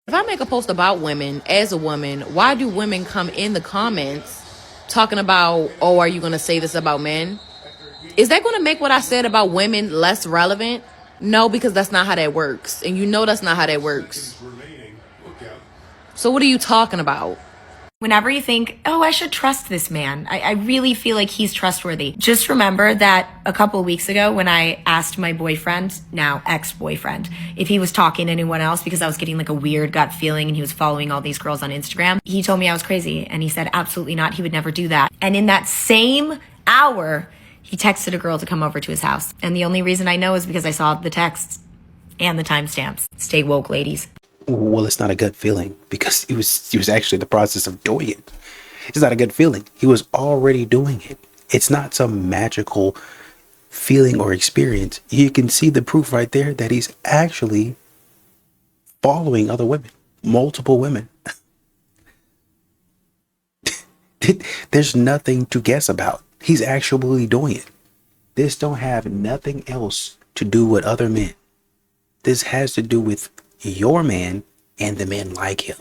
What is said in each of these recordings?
If I make a post about women as a woman, why do women come in the comments talking about, oh, are you going to say this about men? Is that going to make what I said about women less relevant? No, because that's not how that works. And you know that's not how that works. So what are you talking about? Whenever you think, oh, I should trust this man, I really feel like he's trustworthy. Just remember that a couple of weeks ago when I asked my boyfriend, now ex-boyfriend, if he was talking to anyone else because I was getting like a weird gut feeling and he was following all these girls on Instagram, he told me I was crazy and he said absolutely not, he would never do that. And in that same hour, he texted a girl to come over to his house. And the only reason I know is because I saw the texts and the timestamps. Stay woke, ladies. Well, it's not a gut feeling because he was actually in the process of doing it. It's not a good feeling. He was already doing it. It's not some magical feeling or experience. You can see the proof right there that he's actually following other women, multiple women. There's nothing to guess about. He's actually doing it. This don't have nothing else to do with other men. This has to do with your man and the men like him.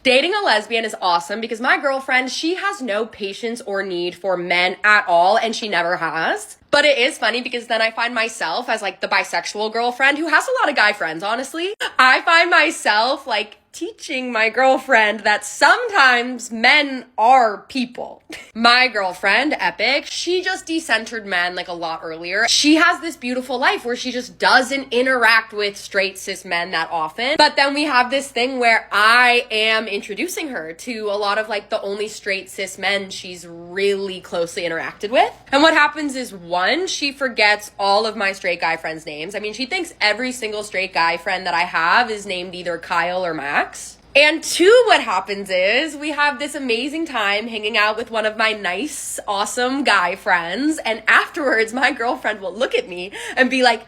Dating a lesbian is awesome because my girlfriend, she has no patience or need for men at all, and she never has. But it is funny because then I find myself as like the bisexual girlfriend who has a lot of guy friends, honestly. I find myself like teaching my girlfriend that sometimes men are people. My girlfriend, Epic, she just decentered men like a lot earlier. She has this beautiful life where she just doesn't interact with straight cis men that often. But then we have this thing where I am introducing her to a lot of like the only straight cis men she's really closely interacted with. And what happens is, one, she forgets all of my straight guy friends' names. I mean, she thinks every single straight guy friend that I have is named either Kyle or Max. And two, what happens is we have this amazing time hanging out with one of my nice, awesome guy friends. And afterwards, my girlfriend will look at me and be like,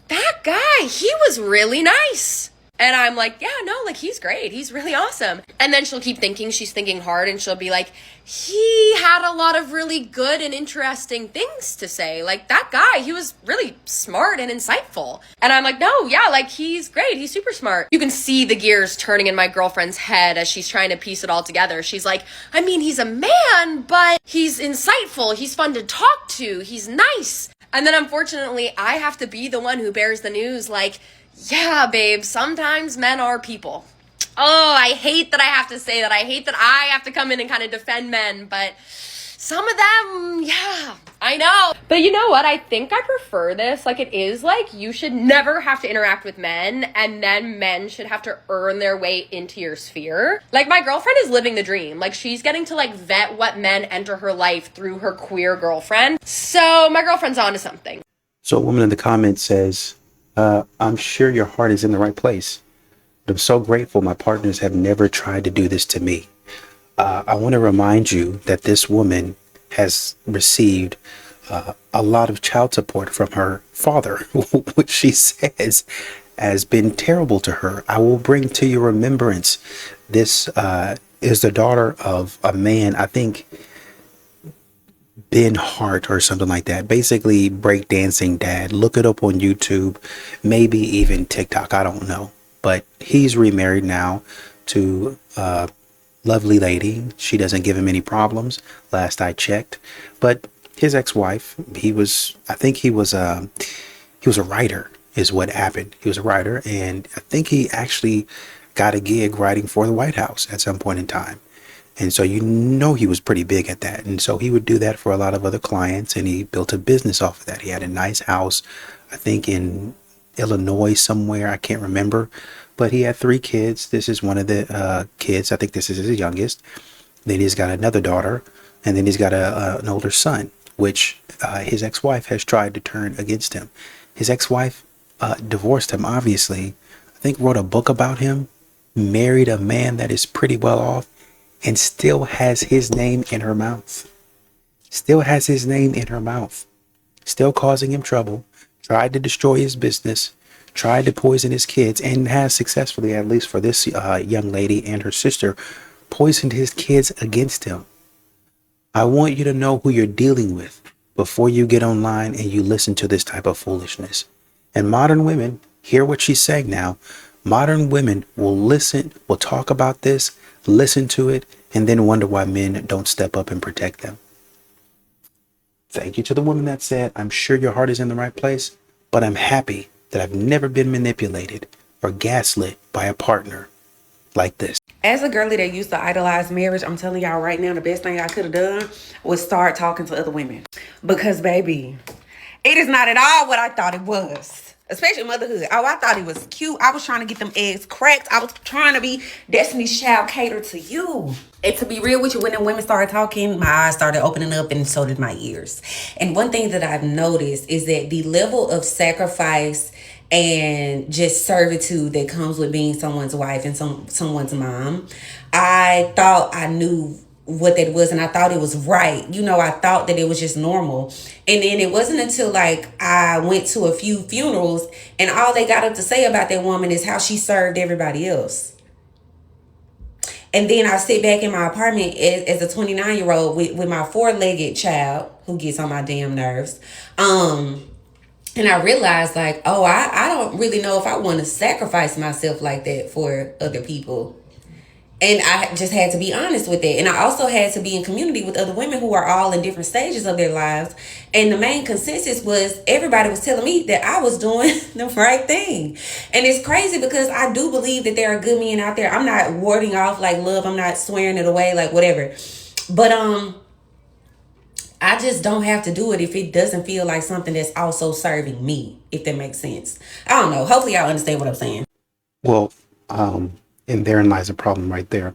that guy, he was really nice. And I'm like, yeah, no, like he's great. He's really awesome. And then she'll keep thinking, she's thinking hard, and she'll be like, he had a lot of really good and interesting things to say. Like that guy, he was really smart and insightful. And I'm like, no, yeah, like he's great. He's super smart. You can see the gears turning in my girlfriend's head as she's trying to piece it all together. She's like, I mean, he's a man, but he's insightful. He's fun to talk to. He's nice. And then unfortunately, I have to be the one who bears the news like, yeah, babe, sometimes men are people. Oh, I hate that I have to say that. I hate that I have to come in and kind of defend men, but some of them, yeah, I know. But you know what? I think I prefer this. Like, it is like you should never have to interact with men, and then men should have to earn their way into your sphere. Like, my girlfriend is living the dream. Like, she's getting to, like, vet what men enter her life through her queer girlfriend. So my girlfriend's onto something. So a woman in the comments says, I'm sure your heart is in the right place, but I'm so grateful my partners have never tried to do this to me. I want to remind you that this woman has received a lot of child support from her father, which she says has been terrible to her. I will bring to your remembrance, this is the daughter of a man, I think, Ben Hart or something like that. Basically, breakdancing dad. Look it up on YouTube, maybe even TikTok. I don't know. But he's remarried now to a lovely lady. She doesn't give him any problems, last I checked. But his ex-wife, I think he was a writer is what happened. He was a writer, and I think he actually got a gig writing for the White House at some point in time. And so you know he was pretty big at that. And so he would do that for a lot of other clients, and he built a business off of that. He had a nice house, I think in Illinois somewhere, I can't remember. But he had 3 kids. This is one of the kids. I think this is his youngest. Then he's got another daughter, and then he's got an older son, which his ex-wife has tried to turn against him. His ex-wife divorced him, obviously. I think wrote a book about him, married a man that is pretty well off, and still has his name in her mouth. Still has his name in her mouth. Still causing him trouble. Tried to destroy his business. Tried to poison his kids, and has successfully, at least for this young lady and her sister, poisoned his kids against him. I want you to know who you're dealing with before you get online and you listen to this type of foolishness. And modern women, hear what she's saying now. Modern women will talk about this, listen to it, and then wonder why men don't step up and protect them. Thank you to the woman that said, I'm sure your heart is in the right place, but I'm happy that I've never been manipulated or gaslit by a partner like this. As a girlie that used to idolize marriage, I'm telling y'all right now, the best thing I could have done was start talking to other women. Because, baby, it is not at all what I thought it was. Especially motherhood. Oh, I thought it was cute. I was trying to get them eggs cracked. I was trying to be Destiny's Child catered to you. And to be real with you, when the women started talking, my eyes started opening up and so did my ears. And one thing that I've noticed is that the level of sacrifice and just servitude that comes with being someone's wife and someone's mom, I thought I knew what that was, and I thought it was right. You know, I thought that it was just normal. And then it wasn't until like I went to a few funerals and all they got up to say about that woman is how she served everybody else. And then I sit back in my apartment as a 29-year-old with my 4-legged child who gets on my damn nerves. And I realized like, oh, I don't really know if I want to sacrifice myself like that for other people. And I just had to be honest with it. And I also had to be in community with other women who are all in different stages of their lives. And the main consensus was everybody was telling me that I was doing the right thing. And it's crazy because I do believe that there are good men out there. I'm not warding off like love. I'm not swearing it away, like whatever. But I just don't have to do it if it doesn't feel like something that's also serving me, if that makes sense. I don't know. Hopefully y'all understand what I'm saying. Well, and therein lies a problem right there.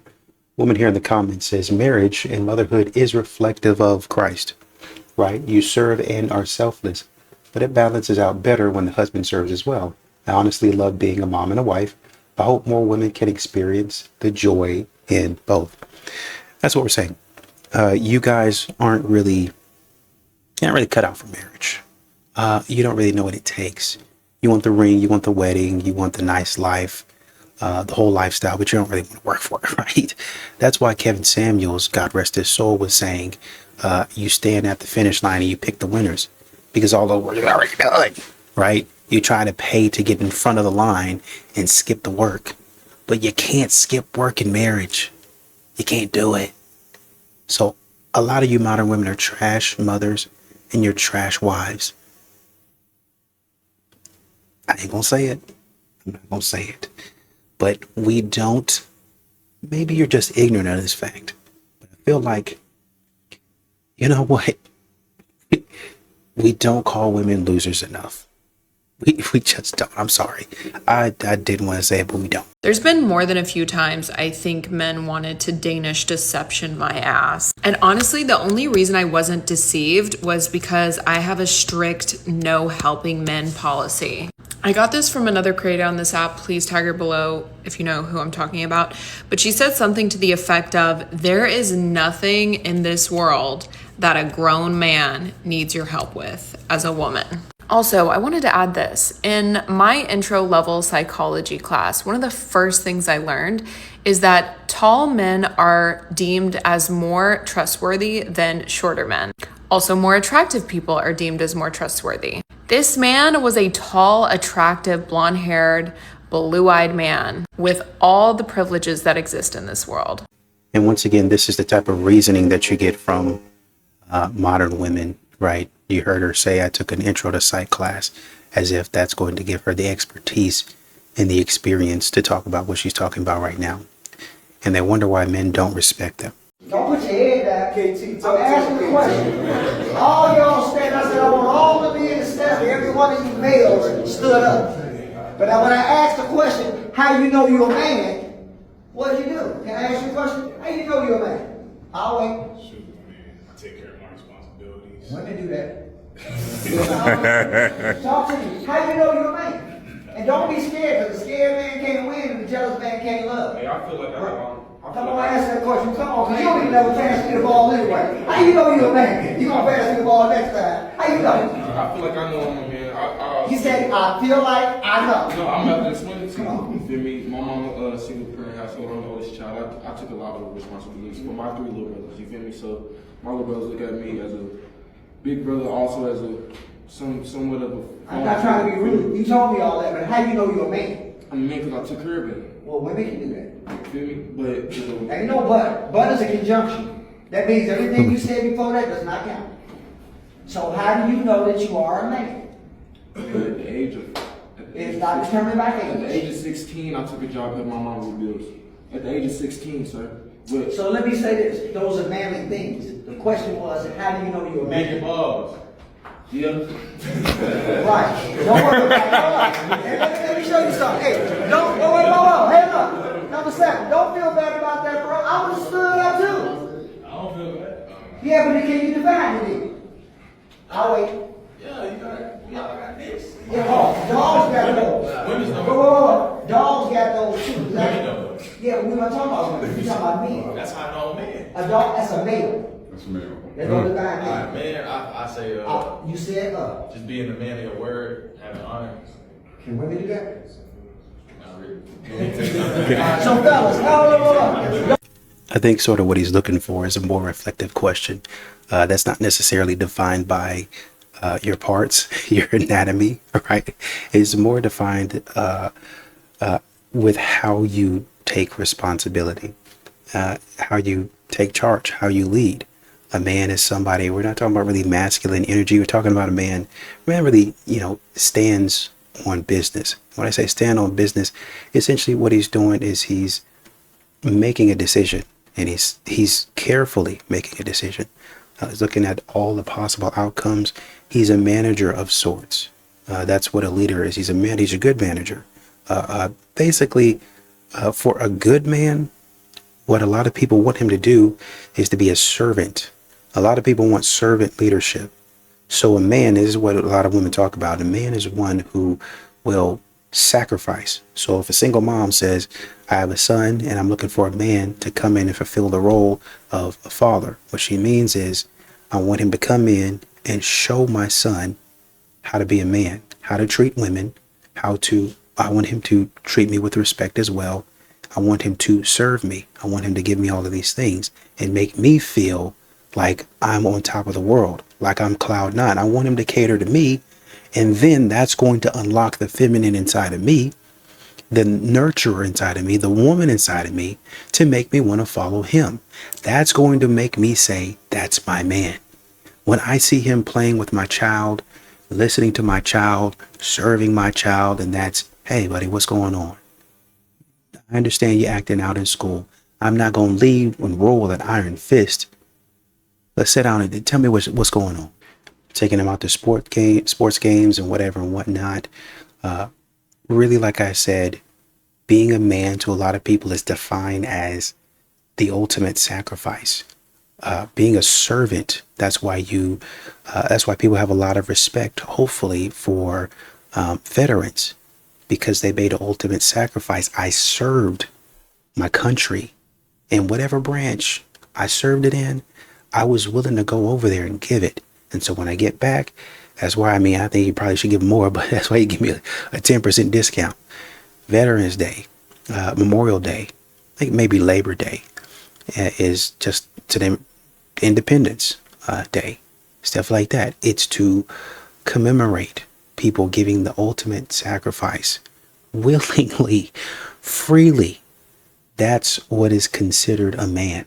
Woman here in the comments says marriage and motherhood is reflective of Christ, right? You serve and are selfless, but it balances out better when the husband serves as well. I honestly love being a mom and a wife. I hope more women can experience the joy in both. That's what we're saying. You guys can't really cut out for marriage. You don't really know what it takes. You want the ring, you want the wedding, you want the nice life, the whole lifestyle, but you don't really want to work for it, right? That's why Kevin Samuels, God rest his soul, was saying, you stand at the finish line and you pick the winners because all the work is already done, right? You try to pay to get in front of the line and skip the work, but you can't skip work in marriage. You can't do it. So a lot of you modern women are trash mothers and you're trash wives. I ain't gonna say it. I'm not gonna say it. But we don't, maybe you're just ignorant of this fact. But I feel like, you know what? We don't call women losers enough. We just don't. I'm sorry. I didn't want to say it, but we don't. There's been more than a few times I think men wanted to Danish deception my ass. And honestly, the only reason I wasn't deceived was because I have a strict no helping men policy. I got this from another creator on this app. Please tag her below if you know who I'm talking about. But she said something to the effect of, there is nothing in this world that a grown man needs your help with as a woman. Also, I wanted to add this. In my intro level psychology class, one of the first things I learned is that tall men are deemed as more trustworthy than shorter men. Also, more attractive people are deemed as more trustworthy. This man was a tall, attractive, blonde-haired, blue-eyed man with all the privileges that exist in this world. And once again, this is the type of reasoning that you get from modern women, right? You heard her say, I took an intro to psych class, as if that's going to give her the expertise and the experience to talk about what she's talking about right now. And they wonder why men don't respect them. Don't put your head down, KT. I'm asking the question. All y'all stand, I said, I want all of you in the staff, every one of you males stood up. But now when I asked the question, how you know you're a man, what do you do? Can I ask you a question? How you know you're a man? I'll wait. Shoot, I take care of my responsibilities. Women do that. Talk to me. How you know you're a man? And don't be scared, because the scared man can't win and the jealous man can't love. Hey, I feel like Come on, answer that question. Come on, because you don't even never pass me the ball anyway. How you know you're a man? You gonna pass me the ball next time. How you know? I feel like I know I'm a man. He said, I feel like I know. No, I'm about to explain it to you. You feel me? My mama, single parent household, I'm the oldest child. I took a lot of responsibilities for my 3 little brothers. You feel me? So my little brothers look at me as a big brother, also as a somewhat of a. I'm not trying to be rude. You told me all that, but how you know you're a man? I'm a man because I took care of it. Well, women can do that. You feel me? But Ain't no but. But is a conjunction. That means everything you said before that does not count. So how do you know that you are a man? at the age of It's not determined by At the age. age of 16, I took a job helping my mom with bills. At the age of 16, sir. But So let me say this. Those are manly things. The question was, how do you know you're a man? balls. yeah. Right. Don't worry about it. Hey, let me show you something. Hey, don't, wait, hey, look. Number 7, don't feel bad about that, bro. I would have stood up too. I don't feel bad. Yeah, but can you define it then? I'll wait. Yeah, we all got this. Yeah, dogs got those. Women's Whoa, number. whoa, whoa. Dogs got those too. Women Right? know. Yeah, but we're not talking about women. We're talking about men. That's how I know a man. A dog, that's a male. That's a male. That's what define Alright, man. man, I say You said just being a man of your word, having honor. Can women do that? Not really. So fellas, no. I think sort of what he's looking for is a more reflective question. That's not necessarily defined by your parts, your anatomy, right? It's more defined with how you take responsibility, how you take charge, how you lead. A man is somebody, we're not talking about really masculine energy. We're talking about a man really, stands on business. When I say stand on business, essentially what he's doing is he's making a decision, and he's carefully making a decision. He's looking at all the possible outcomes. He's a manager of sorts. That's what a leader is. He's a good manager. Basically, for a good man, what a lot of people want him to do is to be a servant. A lot of people want servant leadership. So a man, this is what a lot of women talk about. A man is one who will sacrifice. So if a single mom says, I have a son and I'm looking for a man to come in and fulfill the role of a father, what she means is, I want him to come in and show my son how to be a man, how to treat women, I want him to treat me with respect as well. I want him to serve me. I want him to give me all of these things and make me feel like I'm on top of the world, like I'm cloud nine. I want him to cater to me. And then that's going to unlock the feminine inside of me, the nurturer inside of me, the woman inside of me, to make me want to follow him. That's going to make me say, that's my man. When I see him playing with my child, listening to my child, serving my child, and that's, hey, buddy, what's going on? I understand you acting out in school. I'm not going to leave and roll with an iron fist. Let's sit down and tell me what's going on. Taking him out to sports games and whatever and whatnot. Really, like I said, being a man to a lot of people is defined as the ultimate sacrifice. Being a servant, that's why people have a lot of respect, hopefully, for veterans, because they made the ultimate sacrifice. I served my country in whatever branch I served it in. I was willing to go over there and give it. And so when I get back, that's why, I think you probably should give more, but that's why you give me a 10% discount. Veterans Day, Memorial Day, I think maybe Labor Day is just to them Independence Day, stuff like that. It's to commemorate people giving the ultimate sacrifice willingly, freely. That's what is considered a man.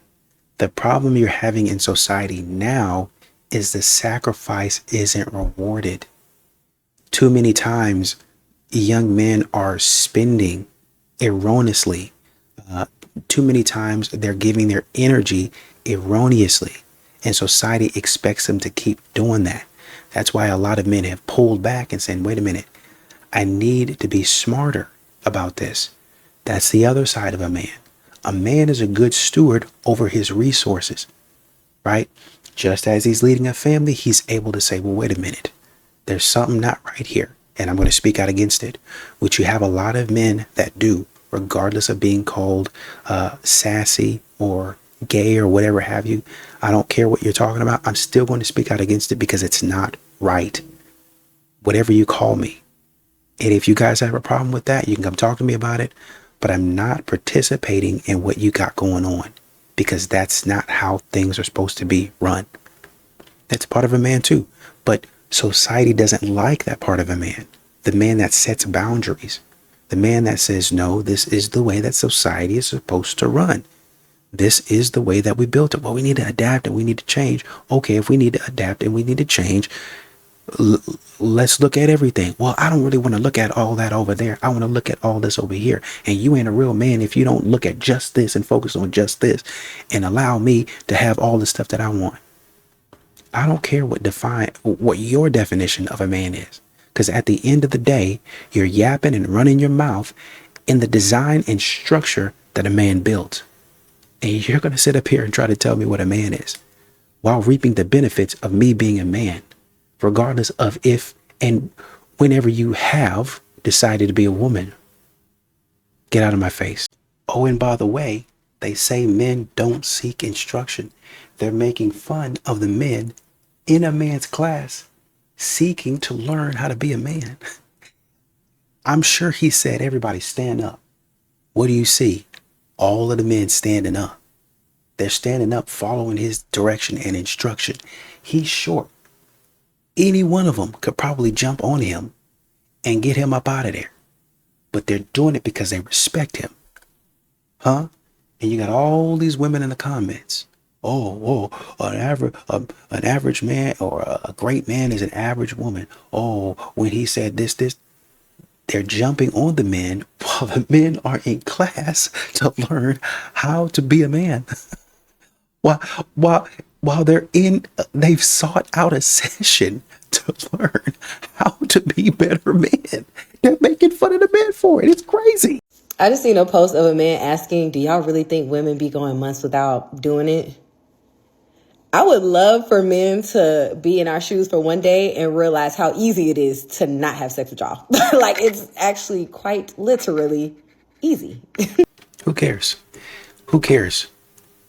The problem you're having in society now is the sacrifice isn't rewarded. Too many times, young men are spending erroneously. Too many times, they're giving their energy erroneously, and society expects them to keep doing that. That's why a lot of men have pulled back and said, wait a minute, I need to be smarter about this. That's the other side of a man. A man is a good steward over his resources, right? Just as he's leading a family, he's able to say, well, wait a minute, there's something not right here, and I'm going to speak out against it, which you have a lot of men that do, regardless of being called sassy or gay or whatever have you. I don't care what you're talking about. I'm still going to speak out against it because it's not right. Whatever you call me. And if you guys have a problem with that, you can come talk to me about it. But I'm not participating in what you got going on, because that's not how things are supposed to be run. That's part of a man too. But society doesn't like that part of a man. The man that sets boundaries. The man that says, no, this is the way that society is supposed to run. This is the way that we built it. Well, we need to adapt and we need to change. Okay, if we need to adapt and we need to change, let's look at everything. Well, I don't really want to look at all that over there. I want to look at all this over here. And you ain't a real man if you don't look at just this and focus on just this and allow me to have all the stuff that I want. I don't care what your definition of a man is. Because at the end of the day, you're yapping and running your mouth in the design and structure that a man built. And you're going to sit up here and try to tell me what a man is while reaping the benefits of me being a man, regardless of if and whenever you have decided to be a woman. Get out of my face. Oh, and by the way, they say men don't seek instruction. They're making fun of the men in a man's class seeking to learn how to be a man. I'm sure he said, everybody stand up. What do you see? All of the men standing up. They're standing up following his direction and instruction. He's short. Any one of them could probably jump on him and get him up out of there. But they're doing it because they respect him. Huh? And you got all these women in the comments. An average man or a great man is an average woman. Oh, when he said this. They're jumping on the men while the men are in class to learn how to be a man. while they've sought out a session to learn how to be better men. They're making fun of the men for it. It's crazy. I just seen a post of a man asking, do y'all really think women be going months without doing it? I would love for men to be in our shoes for one day and realize how easy it is to not have sex with y'all. Like, it's actually quite literally easy. Who cares? Who cares?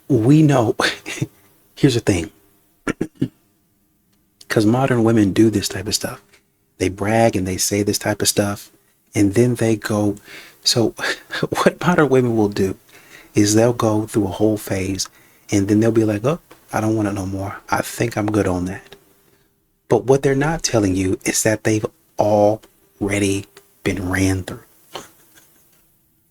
We know. Here's the thing. Because modern women do this type of stuff. They brag and they say this type of stuff. And then they go. So what modern women will do is they'll go through a whole phase. And then they'll be like, oh, I don't want it no more. I think I'm good on that. But what they're not telling you is that they've already been ran through.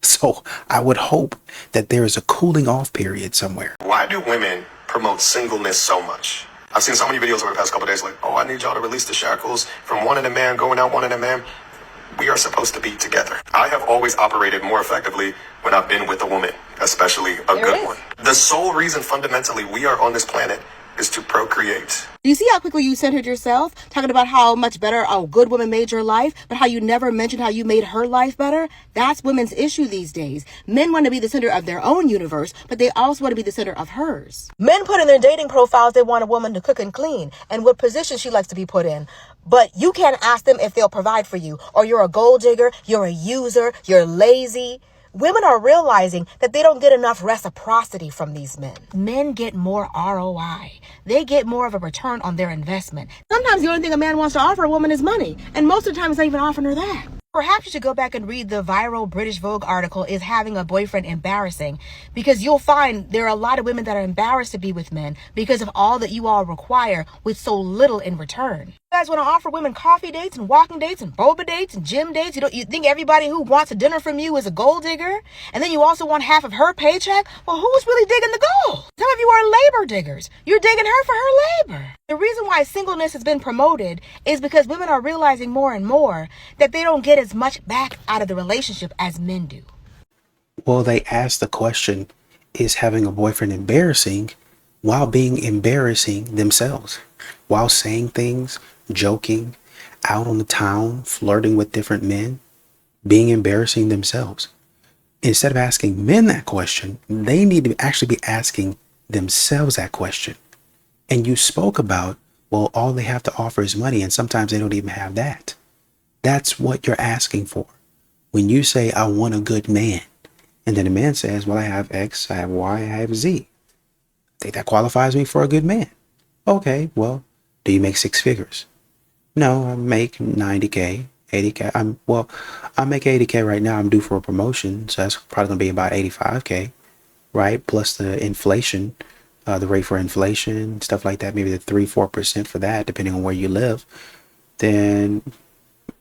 So I would hope that there is a cooling off period somewhere. Why do women promote singleness so much? I've seen so many videos over the past couple of days like, oh, I need y'all to release the shackles from wanting a man, going out wanting a man. We are supposed to be together. I have always operated more effectively when I've been with a woman, especially a good one. The sole reason fundamentally we are on this planet is to procreate. Do you see how quickly you centered yourself, talking about how much better a good woman made your life, but how you never mentioned how you made her life better? That's women's issue these days. Men want to be the center of their own universe, but they also want to be the center of hers. Men put in their dating profiles they want a woman to cook and clean and what position she likes to be put in. But you can't ask them if they'll provide for you, or you're a gold digger, you're a user, you're lazy. Women are realizing that they don't get enough reciprocity from these men. Men get more ROI. They get more of a return on their investment. Sometimes the only thing a man wants to offer a woman is money. And most of the time it's not even offering her that. Perhaps you should go back and read the viral British Vogue article, Is Having a Boyfriend Embarrassing? Because you'll find there are a lot of women that are embarrassed to be with men because of all that you all require with so little in return. You guys want to offer women coffee dates and walking dates and boba dates and gym dates? You think everybody who wants a dinner from you is a gold digger? And then you also want half of her paycheck? Well, who's really digging the gold? Some of you are labor diggers. You're digging her for her labor. The reason why singleness has been promoted is because women are realizing more and more that they don't get as much back out of the relationship as men do. Well, they ask the question, is having a boyfriend embarrassing, while being embarrassing themselves, while saying things, joking, out on the town, flirting with different men, being embarrassing themselves. Instead of asking men that question, they need to actually be asking themselves that question. And you spoke about, well, all they have to offer is money, and sometimes they don't even have that. That's what you're asking for. When you say, I want a good man, and then the man says, well, I have X, I have Y, I have Z. I think that qualifies me for a good man. Okay, well, do you make 6 figures? No, I make 90K, 80K. I make 80K right now. I'm due for a promotion, so that's probably going to be about 85K, right? Plus the inflation, the rate for inflation, stuff like that, maybe the 3-4% for that, depending on where you live. Then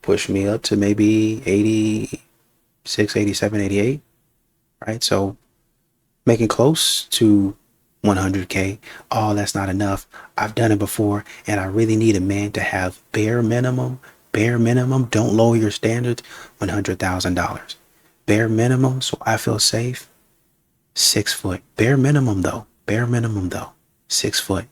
push me up to maybe 687, 88, right? So making close to 100K. Oh, that's not enough. I've done it before, and I really need a man to have bare minimum, don't lower your standards, $100,000. Bare minimum, so I feel safe, 6 foot. Bare minimum though, 6 foot.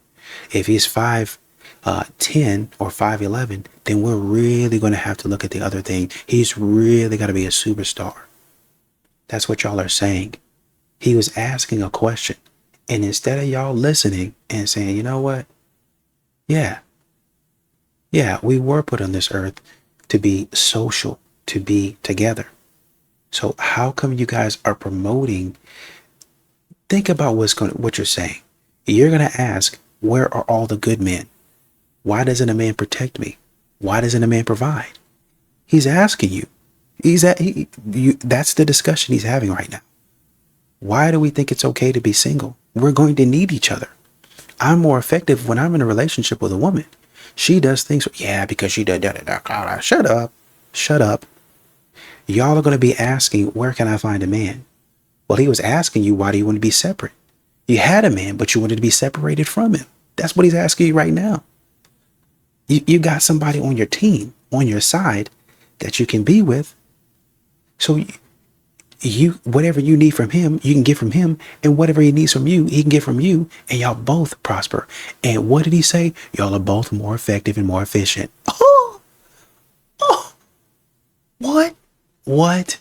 If he's 5'10" or 5'11", then we're really going to have to look at the other thing. He's really got to be a superstar. That's what y'all are saying. He was asking a question, and instead of y'all listening and saying, you know what? Yeah, we were put on this earth to be social, to be together. So how come you guys are promoting? Think about what you're saying. You're going to ask, where are all the good men? Why doesn't a man protect me? Why doesn't a man provide? He's asking you. That's the discussion he's having right now. Why do we think it's okay to be single? We're going to need each other. I'm more effective when I'm in a relationship with a woman. She does things, because she does that. Shut up. Y'all are going to be asking, where can I find a man? Well, he was asking you, why do you want to be separate? You had a man, but you wanted to be separated from him. That's what he's asking you right now. You got somebody on your team, on your side, that you can be with. So you whatever you need from him, you can get from him, and whatever he needs from you, he can get from you, and y'all both prosper. And what did he say? Y'all are both more effective and more efficient. What?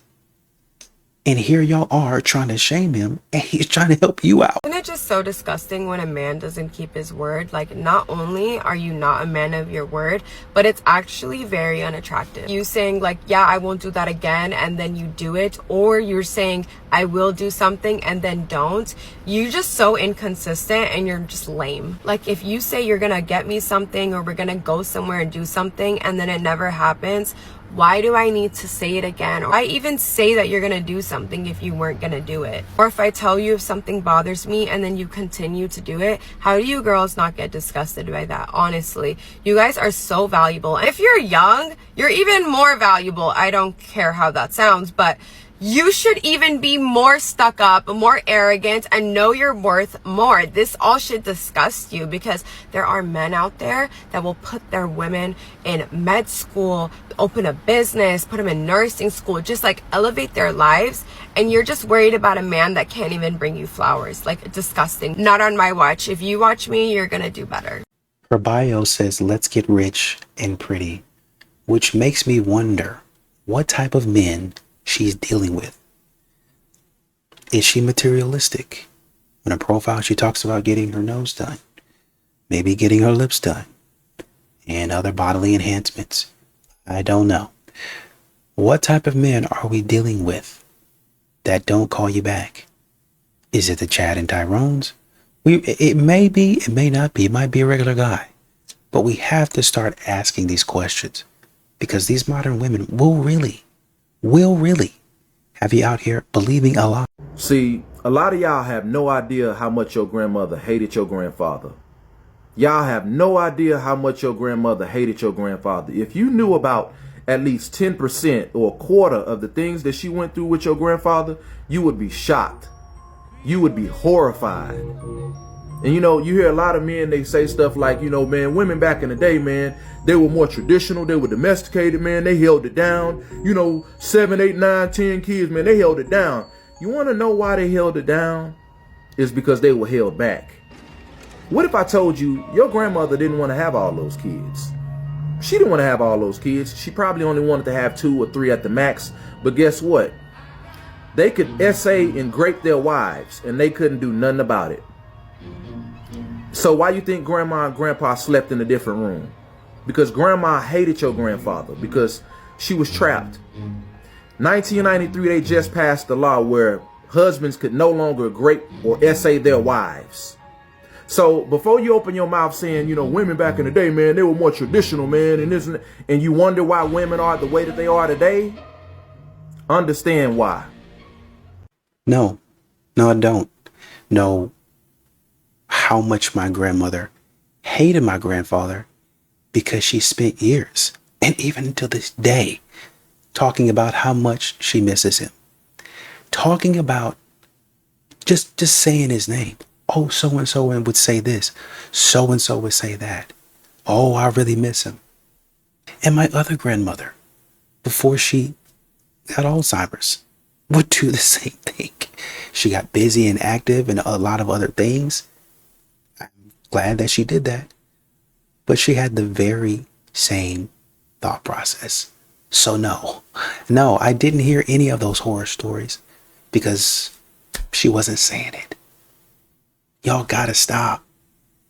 And here y'all are trying to shame him, and he's trying to help you out. Isn't it just so disgusting when a man doesn't keep his word? Like, not only are you not a man of your word, but it's actually very unattractive. You saying like, yeah, I won't do that again, and then you do it, or you're saying, I will do something and then don't. You're just so inconsistent, and you're just lame. Like, if you say you're gonna get me something, or we're gonna go somewhere and do something, and then it never happens, why do I need to say it again? Or why even say that you're gonna do something if you weren't gonna do it? Or if I tell you if something bothers me and then you continue to do it, how do you girls not get disgusted by that? Honestly, you guys are so valuable. And if you're young, you're even more valuable. I don't care how that sounds, but you should even be more stuck up, more arrogant, and know your worth more. This all should disgust you, because there are men out there that will put their women in med school, open a business, put them in nursing school, just like elevate their lives. And you're just worried about a man that can't even bring you flowers. Like, disgusting. Not on my watch. If you watch me, you're gonna do better. Her bio says, let's get rich and pretty, which makes me wonder what type of men she's dealing with. Is she materialistic? On her profile, she talks about getting her nose done, maybe getting her lips done, and other bodily enhancements. I don't know. What type of men are we dealing with that don't call you back? Is it the Chad and Tyrones? It may be, it may not be. It might be a regular guy. But we have to start asking these questions, because these modern women will really have you out here believing a lie. See, a lot of y'all have no idea how much your grandmother hated your grandfather. Y'all have no idea how much your grandmother hated your grandfather. If you knew about at least 10% or a quarter of the things that she went through with your grandfather, you would be shocked. You would be horrified. And you know, you hear a lot of men, they say stuff like, you know, man, women back in the day, man, they were more traditional. They were domesticated, man. They held it down. You know, 7, 8, 9, 10 kids, man, they held it down. You want to know why they held it down? It's because they were held back. What if I told you your grandmother didn't want to have all those kids? She didn't want to have all those kids. She probably only wanted to have 2 or 3 at the max. But guess what? They could essay and grape their wives, and they couldn't do nothing about it. So why you think grandma and grandpa slept in a different room? Because grandma hated your grandfather, because she was trapped. 1993, they just passed the law where husbands could no longer grape or essay their wives. So before you open your mouth saying, you know, women back in the day, man, they were more traditional, man, and you wonder why women are the way that they are today, understand why. No, I don't know how much my grandmother hated my grandfather, because she spent years, and even to this day, talking about how much she misses him, talking about just saying his name. Oh, so and so would say this, so and so would say that. Oh, I really miss him. And my other grandmother, before she got Alzheimer's, would do the same thing. She got busy and active and a lot of other things. I'm glad that she did that. But she had the very same thought process. So no, I didn't hear any of those horror stories because she wasn't saying it. Y'all gotta stop.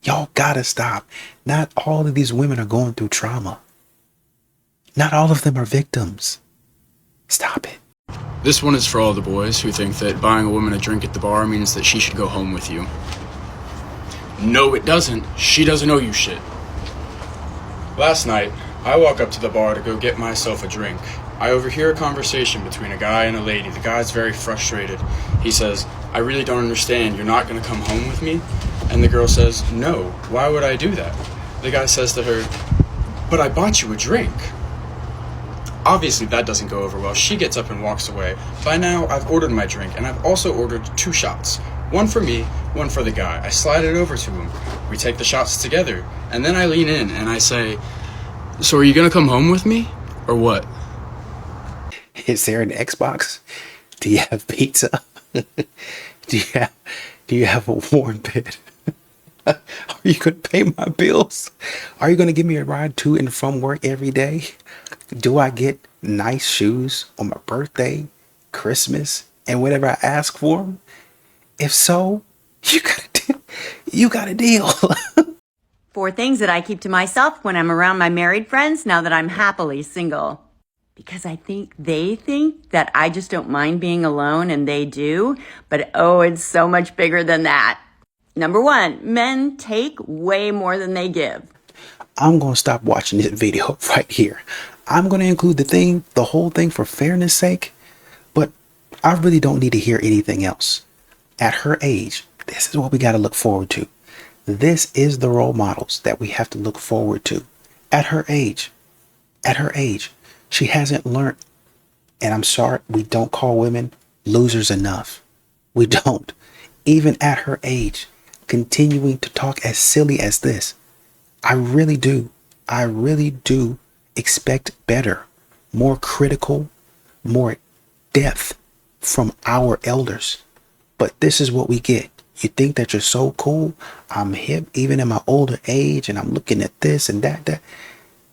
Y'all gotta stop. Not all of these women are going through trauma. Not all of them are victims. Stop it. This one is for all the boys who think that buying a woman a drink at the bar means that she should go home with you. No, it doesn't. She doesn't owe you shit. Last night, I walk up to the bar to go get myself a drink. I overhear a conversation between a guy and a lady. The guy's very frustrated. He says, "I really don't understand. You're not going to come home with me?" And the girl says, "No, why would I do that?" The guy says to her, "But I bought you a drink." Obviously, that doesn't go over well. She gets up and walks away. By now, I've ordered my drink, and I've also ordered 2 shots. One for me, one for the guy. I slide it over to him. We take the shots together, and then I lean in and I say, "So are you going to come home with me, or what?" Is there an Xbox? Do you have pizza? Do you have a warm bed? Are you going to pay my bills? Are you going to give me a ride to and from work every day? Do I get nice shoes on my birthday, Christmas, and whenever I ask for them? If so, you got a deal. 4 things that I keep to myself when I'm around my married friends now that I'm happily single. Because I think they think that I just don't mind being alone, and they do. But oh, it's so much bigger than that. Number 1, men take way more than they give. I'm going to stop watching this video right here. I'm going to include the whole thing for fairness sake, but I really don't need to hear anything else. At her age, this is what we got to look forward to. This is the role models that we have to look forward to. At her age, she hasn't learned. And I'm sorry, we don't call women losers enough. We don't. Even at her age, continuing to talk as silly as this. I really do expect better, more critical, more depth from our elders. But this is what we get. You think that you're so cool. I'm hip even in my older age and I'm looking at this and that.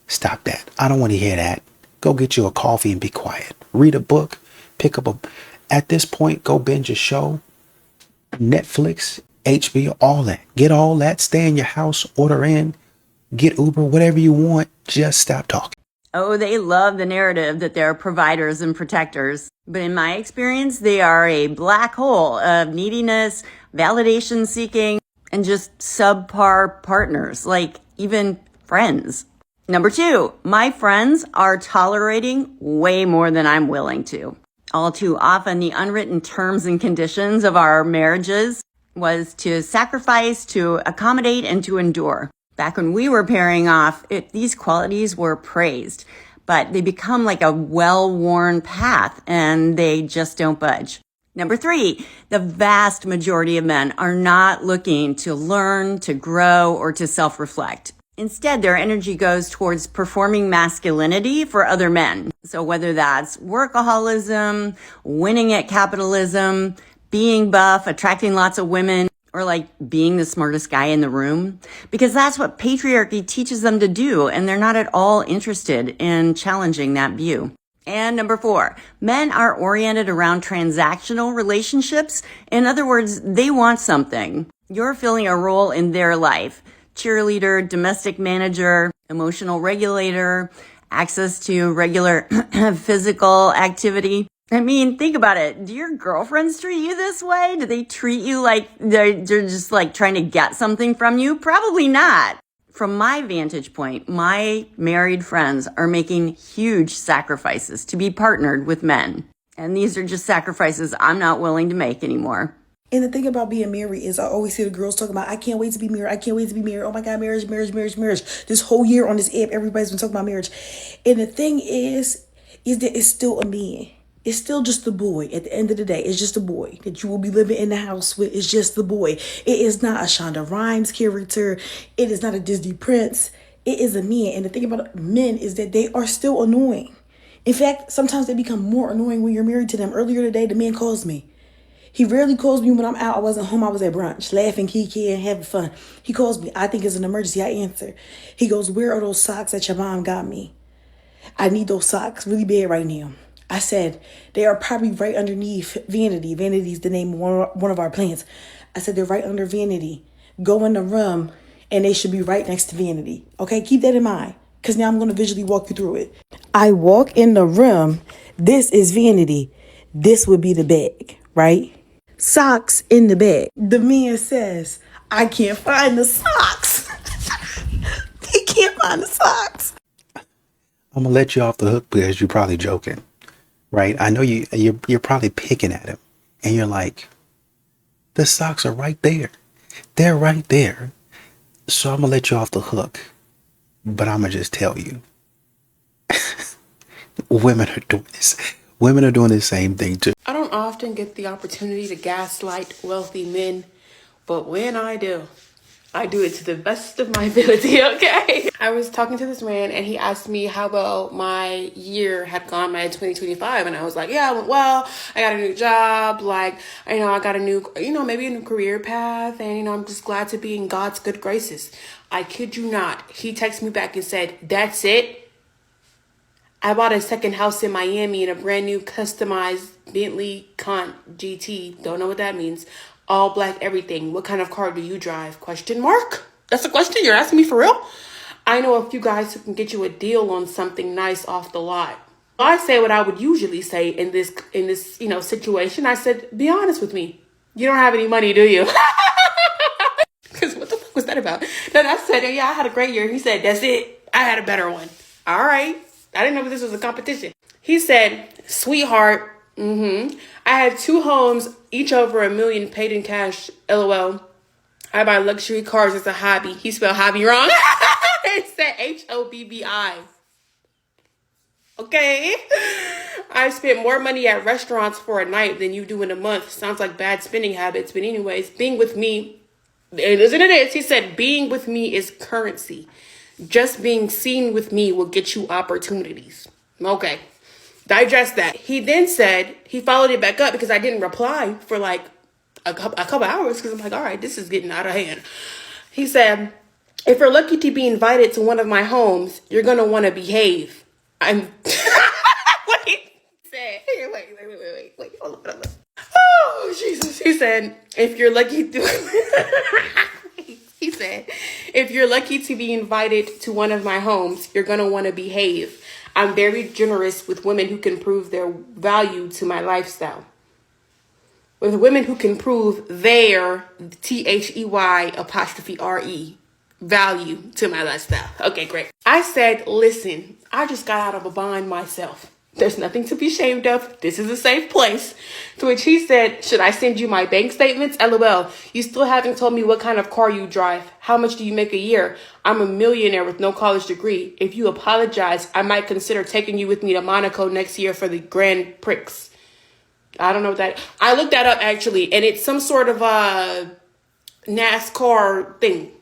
Stop that. I don't want to hear that. Go get you a coffee and be quiet. Read a book. At this point, go binge a show. Netflix, HBO, all that. Get all that. Stay in your house. Order in. Get Uber, whatever you want. Just stop talking. Oh, they love the narrative that they're providers and protectors. But in my experience, they are a black hole of neediness, validation seeking, and just subpar partners, like even friends. Number 2, my friends are tolerating way more than I'm willing to. All too often, the unwritten terms and conditions of our marriages was to sacrifice, to accommodate, and to endure. Back when we were pairing off, these qualities were praised, but they become like a well-worn path and they just don't budge. Number 3, the vast majority of men are not looking to learn, to grow, or to self-reflect. Instead, their energy goes towards performing masculinity for other men. So whether that's workaholism, winning at capitalism, being buff, attracting lots of women, or like being the smartest guy in the room, because that's what patriarchy teaches them to do, and they're not at all interested in challenging that view. And number 4, men are oriented around transactional relationships. In other words, they want something. You're filling a role in their life. Cheerleader, domestic manager, emotional regulator, access to regular physical activity. I mean, think about it. Do your girlfriends treat you this way? Do they treat you like they're just like trying to get something from you? Probably not. From my vantage point, my married friends are making huge sacrifices to be partnered with men. And these are just sacrifices I'm not willing to make anymore. And the thing about being married is I always hear the girls talking about, I can't wait to be married. I can't wait to be married. Oh my God, marriage. This whole year on this app, everybody's been talking about marriage. And the thing is is that it's still a man. It's still just a boy. At the end of the day, it's just a boy that you will be living in the house with. It's just the boy. It is not a Shonda Rhimes character. It is not a Disney prince. It is a man. And the thing about men is that they are still annoying. In fact, sometimes they become more annoying when you're married to them. Earlier today, the man calls me. He rarely calls me when I'm out. I wasn't home. I was at brunch, laughing, kiki, and having fun. He calls me. I think it's an emergency. I answer. He goes, where are those socks that your mom got me? I need those socks really bad right now. I said, they are probably right underneath Vanity. Vanity is the name of one of our plants. I said, they're right under Vanity. Go in the room, and they should be right next to Vanity. Okay, keep that in mind, because now I'm going to visually walk you through it. I walk in the room. This is Vanity. This would be the bag, right? Socks in the bag. The man says, I can't find the socks. He can't find the socks. I'm gonna let you off the hook because you're probably joking, right? I know you're probably picking at him, and you're like, the socks are right there. They're right there. So I'm gonna let you off the hook, but I'm gonna just tell you, women are doing this. Women are doing the same thing too. I don't often get the opportunity to gaslight wealthy men, but when I do, I do it to the best of my ability, okay? I was talking to this man and he asked me how well my year had gone, my 2025. And I was like, yeah, it went well. I got a new job. Like, I got a new, maybe a new career path. And, I'm just glad to be in God's good graces. I kid you not. He texted me back and said, that's it. I bought a second house in Miami and a brand new customized Bentley Conte GT. Don't know what that means. All black everything. What kind of car do you drive? Question mark? That's a question you're asking me for real? I know a few guys who can get you a deal on something nice off the lot. I say what I would usually say in this situation. I said, be honest with me. You don't have any money, do you? Because what the fuck was that about? Then I said, yeah, I had a great year. He said, that's it. I had a better one. All right. I didn't know this was a competition. He said, sweetheart, I had 2 homes, each over $1 million paid in cash, LOL. I buy luxury cars as a hobby. He spelled hobby wrong. It said HOBBI. Okay. I spent more money at restaurants for a night than you do in a month. Sounds like bad spending habits. But anyways, being with me, it is. He said, being with me is currency. Just being seen with me will get you opportunities. Okay. Digest that. He then said, he followed it back up because I didn't reply for like a couple hours because I'm like, all right, this is getting out of hand. He said, if you're lucky to be invited to one of my homes, you're going to want to behave. I'm... Wait. Hold on. Oh, Jesus. He said, if you're lucky to... He said, if you're lucky to be invited to one of my homes, you're going to want to behave. I'm very generous with women who can prove their value to my lifestyle. With women who can prove their THEY'' value to my lifestyle. Okay, great. I said, listen, I just got out of a bind myself. There's nothing to be ashamed of. This is a safe place. To which he said, should I send you my bank statements? LOL. You still haven't told me what kind of car you drive. How much do you make a year? I'm a millionaire with no college degree. If you apologize, I might consider taking you with me to Monaco next year for the Grand Prix. I don't know what that... I looked that up actually, and it's some sort of NASCAR thing.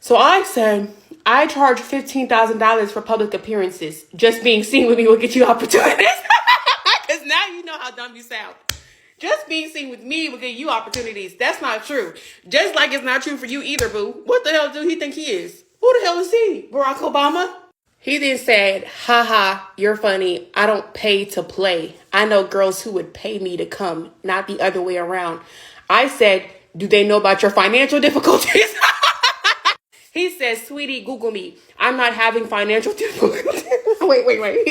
So I said... I charge $15,000 for public appearances. Just being seen with me will get you opportunities. Because now you know how dumb you sound. Just being seen with me will get you opportunities. That's not true. Just like it's not true for you either, boo. What the hell do he think he is? Who the hell is he? Barack Obama? He then said, haha, you're funny. I don't pay to play. I know girls who would pay me to come, not the other way around. I said, do they know about your financial difficulties? He says, sweetie, Google me. I'm not having financial difficulties. Wait.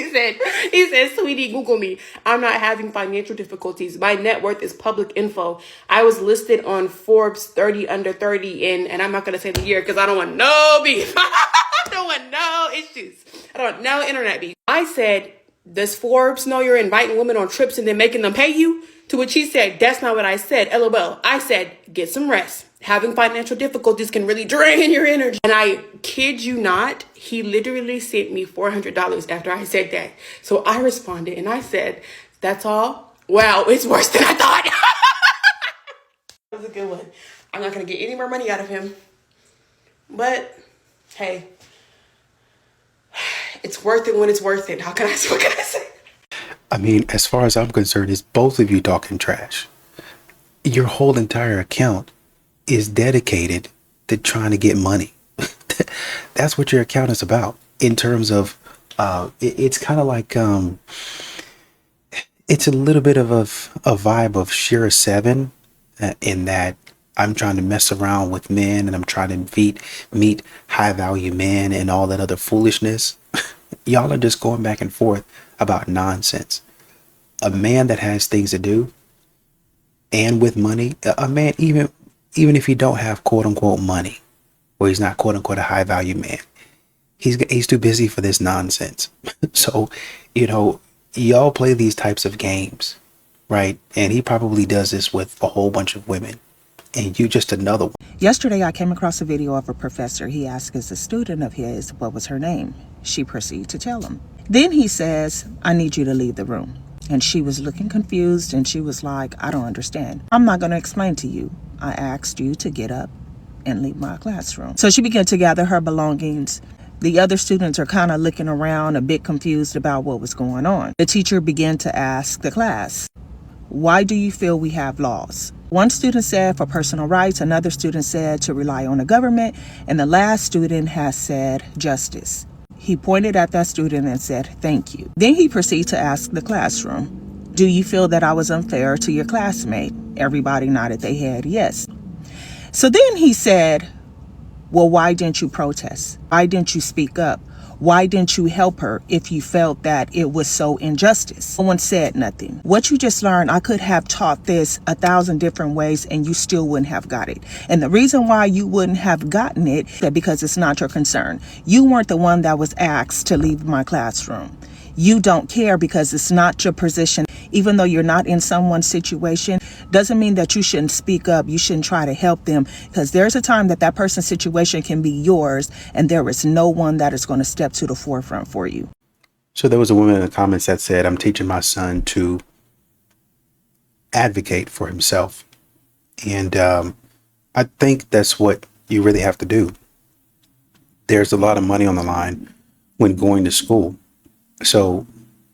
He said, sweetie, Google me. I'm not having financial difficulties. My net worth is public info. I was listed on Forbes 30 under 30 and I'm not going to say the year because I don't want no beef. I don't want no issues. I don't want no internet beef. I said, does Forbes know you're inviting women on trips and then making them pay you? To which he said, that's not what I said. LOL. I said, get some rest. Having financial difficulties can really drain your energy. And I kid you not, he literally sent me $400 after I said that. So I responded and I said, that's all? Wow, it's worse than I thought. That was a good one. I'm not going to get any more money out of him. But, hey, it's worth it when it's worth it. What can I say? I mean, as far as I'm concerned, it's both of you talking trash. Your whole entire account is dedicated to trying to get money. That's what your account is about. In terms of, it's kind of like, it's a little bit of a vibe of Shira 7, in that I'm trying to mess around with men and I'm trying to meet high value men and all that other foolishness. Y'all are just going back and forth about nonsense. A man that has things to do and with money, a man, even if he don't have quote unquote money, or he's not quote unquote a high value man, he's too busy for this nonsense. So, y'all play these types of games, right? And he probably does this with a whole bunch of women, and you just another one. Yesterday, I came across a video of a professor. He asked a student of his what was her name. She proceeded to tell him. Then he says, I need you to leave the room. And she was looking confused and she was like, I don't understand. I'm not going to explain to you. I asked you to get up and leave my classroom. So she began to gather her belongings. The other students are kind of looking around, a bit confused about what was going on. The teacher began to ask the class, why do you feel we have laws? One student said for personal rights, another student said to rely on the government, and the last student has said justice. He pointed at that student and said, thank you. Then he proceeded to ask the classroom, do you feel that I was unfair to your classmate? Everybody nodded their head yes. So then he said, well, why didn't you protest? Why didn't you speak up? Why didn't you help her if you felt that it was so injustice? No one said nothing. What you just learned, I could have taught this 1,000 different ways and you still wouldn't have got it. And the reason why you wouldn't have gotten it is because it's not your concern. You weren't the one that was asked to leave my classroom. You don't care because it's not your position. Even though you're not in someone's situation, doesn't mean that you shouldn't speak up. You shouldn't try to help them, because there's a time that that person's situation can be yours and there is no one that is going to step to the forefront for you. So there was a woman in the comments that said, I'm teaching my son to advocate for himself. And I think that's what you really have to do. There's a lot of money on the line when going to school. So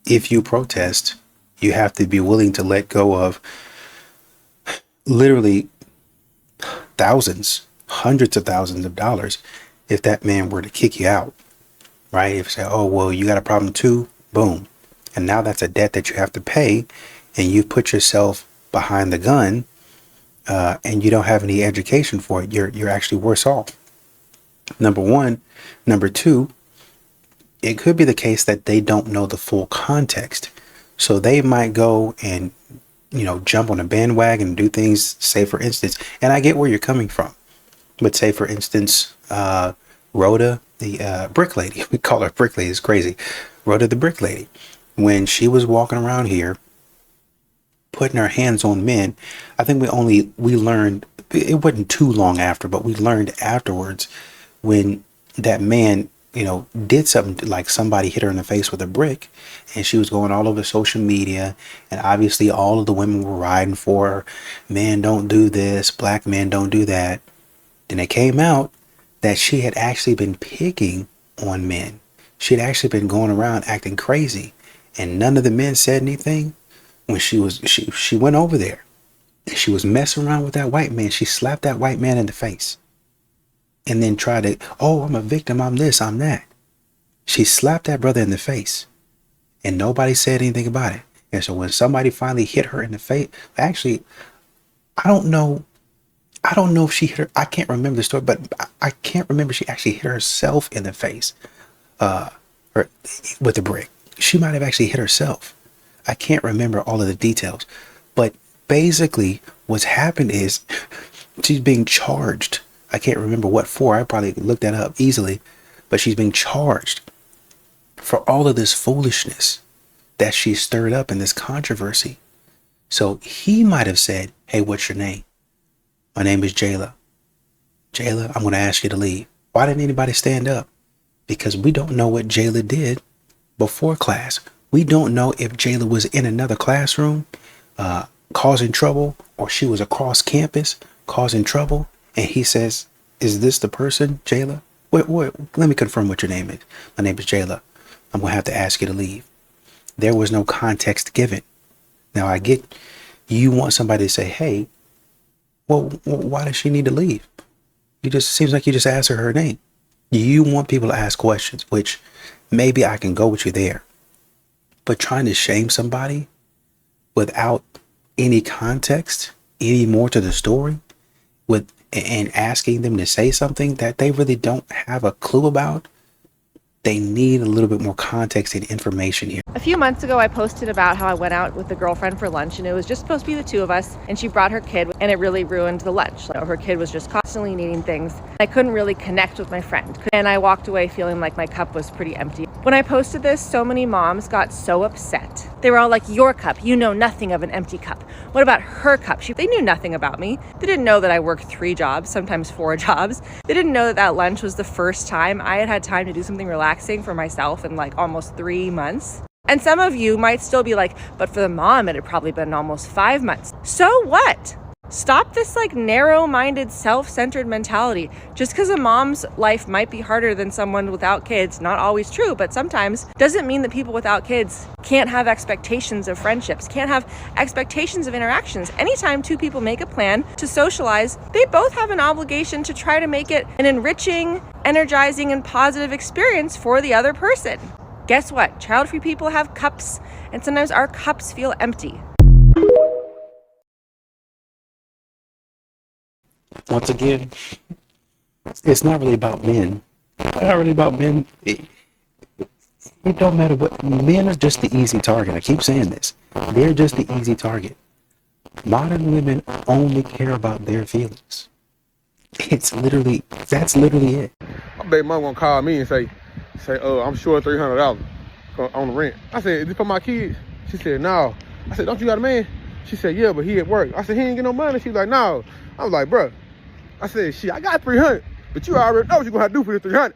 if you protest, you have to be willing to let go of literally thousands, hundreds of thousands of dollars if that man were to kick you out, right? If you say, oh, well, you got a problem too, boom. And now that's a debt that you have to pay, and you put yourself behind the gun, and you don't have any education for it. You're actually worse off. Number one. Number two, it could be the case that they don't know the full context. So they might go and, jump on a bandwagon and do things, say for instance, and I get where you're coming from, but say for instance, Rhoda, the brick lady, we call her brick lady, it's crazy. Rhoda the brick lady, when she was walking around here, putting her hands on men, I think we learned, it wasn't too long after, but we learned afterwards when that man, did something like somebody hit her in the face with a brick, and she was going all over social media, and obviously all of the women were riding for her. Men don't do this, black men don't do that. Then it came out that she had actually been picking on men. She had actually been going around acting crazy, and none of the men said anything. When she went over there, and she was messing around with that white man. She slapped that white man in the face. And then try to, oh, I'm a victim, I'm this, I'm that. She slapped that brother in the face, and nobody said anything about it. And so when somebody finally hit her in the face, actually, I don't know if she hit her, I can't remember the story, but I can't remember if she actually hit herself in the face or with a brick. She might have actually hit herself. I can't remember all of the details. But basically what's happened is she's being charged. I can't remember what for. I probably could look that up easily, but she's being charged for all of this foolishness. that she stirred up in this controversy. So he might have said, hey, what's your name? My name is Jayla. Jayla, I'm going to ask you to leave. Why didn't anybody stand up? Because we don't know what Jayla did before class. We don't know if Jayla was in another classroom causing trouble, or she was across campus causing trouble. And he says, is this the person, Jayla? Wait, let me confirm what your name is. My name is Jayla. I'm going to have to ask you to leave. There was no context given. Now, I get you want somebody to say, hey, well, why does she need to leave? Seems like you just asked her name. You want people to ask questions, which maybe I can go with you there. But trying to shame somebody without any context, any more to the story, and asking them to say something that they really don't have a clue about, they need a little bit more context and information here. A few months ago, I posted about how I went out with a girlfriend for lunch, and it was just supposed to be the two of us, and she brought her kid, and it really ruined the lunch. Her kid was just constantly needing things. I couldn't really connect with my friend, and I walked away feeling like my cup was pretty empty. When I posted this, so many moms got so upset. They were all like, your cup, you know nothing of an empty cup. What about her cup? They knew nothing about me. They didn't know that I worked 3 jobs, sometimes 4 jobs. They didn't know that that lunch was the first time I had time to do something relaxing for myself in like almost 3 months. And some of you might still be like, but for the mom, it had probably been almost 5 months. So what? Stop this like narrow-minded, self-centered mentality. Just because a mom's life might be harder than someone without kids, not always true, but sometimes, doesn't mean that people without kids can't have expectations of friendships, can't have expectations of interactions. Anytime 2 people make a plan to socialize, they both have an obligation to try to make it an enriching, energizing, and positive experience for the other person. Guess what? Child-free people have cups, and sometimes our cups feel empty. Once again, it's not really about men. It's not really about men. It don't matter what. Men are just the easy target. I keep saying this. They're just the easy target. Modern women only care about their feelings. That's literally it. My baby mom gonna call me and say, I'm short $300 on the rent. I said, is it for my kids? She said, no. I said, don't you got a man? She said, yeah, but he at work. I said, he ain't get no money. She was like, no. I was like, bruh. I said, shit, I got 300, but you already know what you're gonna have to do for the 300.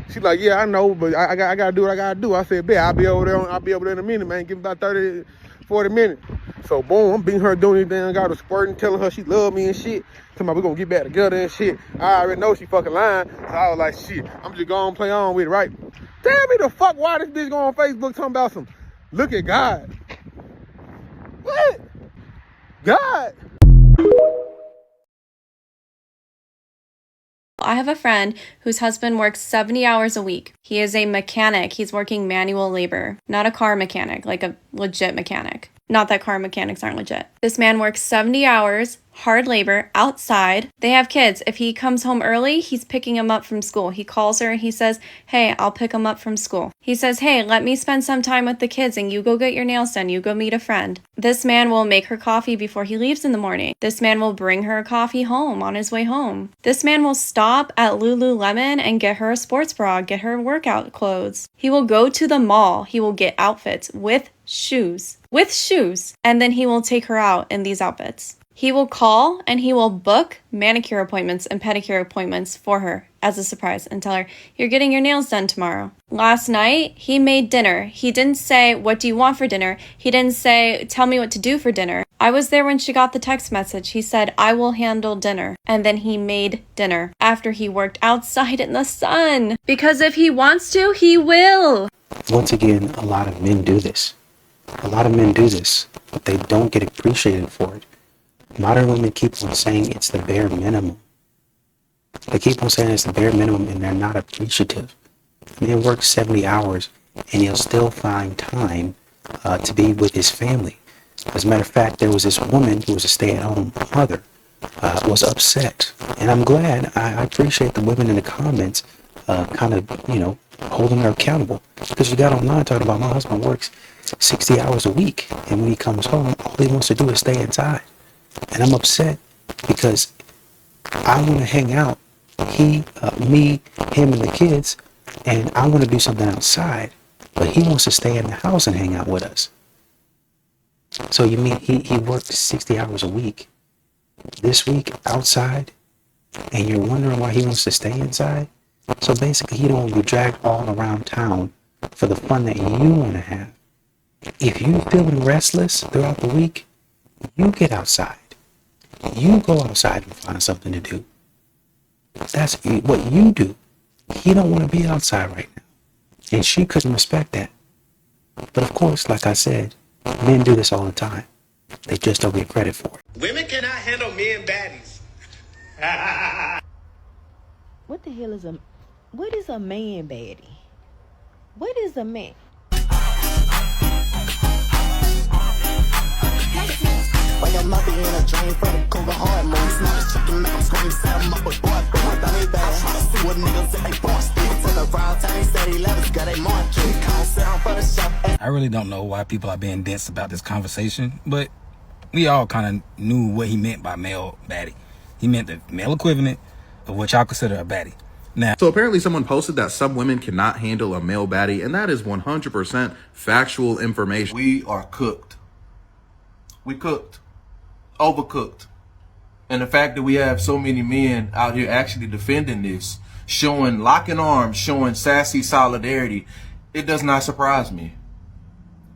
She's like, yeah, I know, but I gotta do what I gotta do. I said, bet, I'll be over there in a minute, man. Give me about 30, 40 minutes. So boom, I'm beating her doing anything. I got her squirting, telling her she love me and shit. Talking about we're gonna get back together and shit. I already know she fucking lying. So I was like, shit, I'm just gonna play on with it, right? Tell me the fuck why this bitch go on Facebook talking about some, look at God. What? God? I have a friend whose husband works 70 hours a week. He is a mechanic. He's working manual labor, not a car mechanic, like a legit mechanic. Not that car mechanics aren't legit. This man works 70 hours, hard labor, outside. They have kids. If he comes home early, he's picking him up from school. He calls her and he says, hey, I'll pick him up from school. He says, hey, let me spend some time with the kids and you go get your nails done. You go meet a friend. This man will make her coffee before he leaves in the morning. This man will bring her a coffee home on his way home. This man will stop at Lululemon and get her a sports bra, get her workout clothes. He will go to the mall. He will get outfits with shoes, and then he will take her out in these outfits. He will call and he will book manicure appointments and pedicure appointments for her as a surprise and tell her, you're getting your nails done tomorrow. Last night, he made dinner. He didn't say, what do you want for dinner? He didn't say, tell me what to do for dinner. I was there when she got the text message. He said, I will handle dinner. And then he made dinner after he worked outside in the sun. Because if he wants to, he will. Once again, a lot of men do this. But they don't get appreciated for it. Modern women keep on saying it's the bare minimum. They keep on saying it's the bare minimum and they're not appreciative. A man works 70 hours and he'll still find time to be with his family. As a matter of fact, there was this woman who was a stay-at-home mother, was upset. And I'm glad, I appreciate the women in the comments holding her accountable. Because you got online talking about my husband works 60 hours a week. And when he comes home, all he wants to do is stay inside. And I'm upset because I want to hang out, me, him, and the kids, and I want to do something outside. but he wants to stay in the house and hang out with us. So you mean he worked 60 hours a week this week outside, and you're wondering why he wants to stay inside? So basically, he don't want to be dragged all around town for the fun that you want to have. If you're feeling restless throughout the week, you get outside. You go outside and find something to do. That's what you do. He don't want to be outside right now. And she couldn't respect that. But of course, like I said, men do this all the time. They just don't get credit for it. Women cannot handle men baddies. What the hell is what is a man baddie? What is a man? When your mother in a dream for the cougar hard moves, not a chicken make them scream, set them up with boy, but my dummy bad. See what niggas if they boss sticks in the round time, said he let us get a market. Can't sit down for the shop. I really don't know why people are being dense about this conversation, but we all kind of knew what he meant by male baddie. He meant the male equivalent of what y'all consider a baddie. Now, so apparently someone posted that some women cannot handle a male baddie, and that is 100% factual information. We are cooked. We cooked. Overcooked. And the fact that we have so many men out here actually defending this, showing locking arms, showing sassy solidarity, it does not surprise me.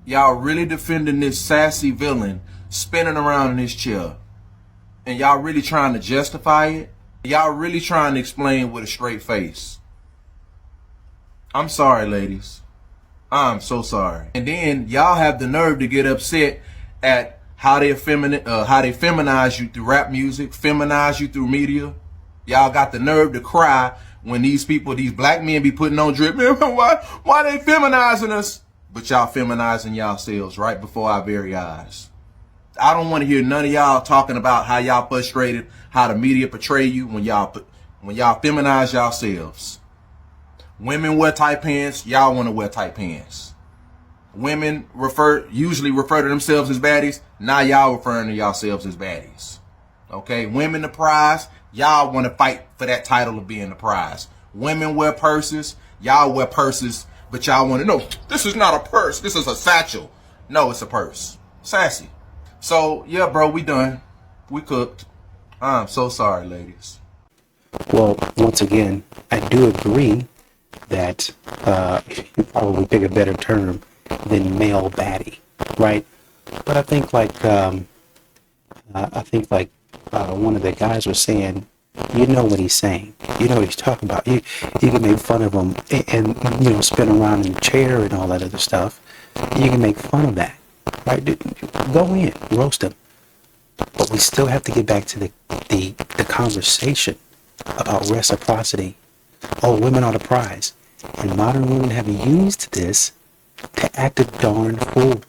Y'all really defending this sassy villain spinning around in his chair. And y'all really trying to justify it? Y'all really trying to explain with a straight face? I'm sorry, ladies. I'm so sorry. And then y'all have the nerve to get upset at how they feminize you through rap music, feminize you through media. Y'all got the nerve to cry when these people, these black men be putting on drip. Man, why they feminizing us? But y'all feminizing yourselves right before our very eyes. I don't want to hear none of y'all talking about how y'all frustrated, how the media portray you when y'all feminize yourselves. Women wear tight pants, y'all want to wear tight pants. Women usually refer to themselves as baddies, now y'all referring to yourselves as baddies. Okay, women the prize, y'all want to fight for that title of being the prize. Women wear purses, y'all wear purses, but y'all want to know, this is not a purse, this is a satchel. No, it's a purse. Sassy. So, yeah, bro, we done. We cooked. I'm so sorry, ladies. Well, once again, I do agree that you probably pick a better term than male baddie, right? But I think like one of the guys was saying, you know what he's saying. You know what he's talking about. You can make fun of him and spin around in the chair and all that other stuff. You can make fun of that. Right? Go in, roast him. But we still have to get back to the conversation about reciprocity. Oh, women are the prize. And modern women have used this to act a darn fool.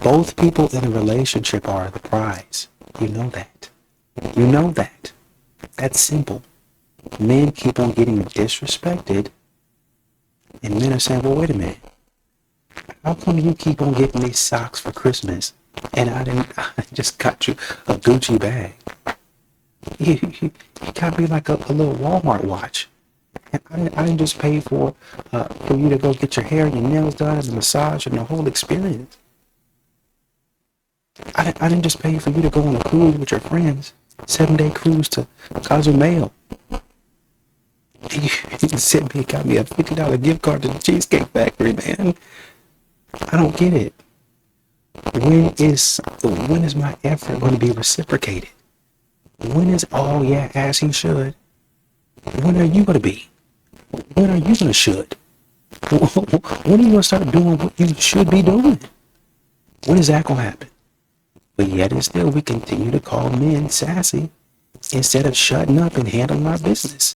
Both people in a relationship are the prize. You know that. You know that. That's simple. Men keep on getting disrespected, and men are saying, well, wait a minute. How come you keep on getting these socks for Christmas and I just got you a Gucci bag? You got me like a little Walmart watch. And I didn't just pay for you to go get your hair and your nails done and the massage and the whole experience. I didn't just pay for you to go on a cruise with your friends, 7-day cruise to Cozumel. You sent me, got me a $50 gift card to the Cheesecake Factory, man. I don't get it. When is my effort going to be reciprocated? When is, oh yeah, as he should? When are you going to be? When are you going to should? When are you going to start doing what you should be doing? When is that going to happen? But yet and still, we continue to call men sassy instead of shutting up and handling our business.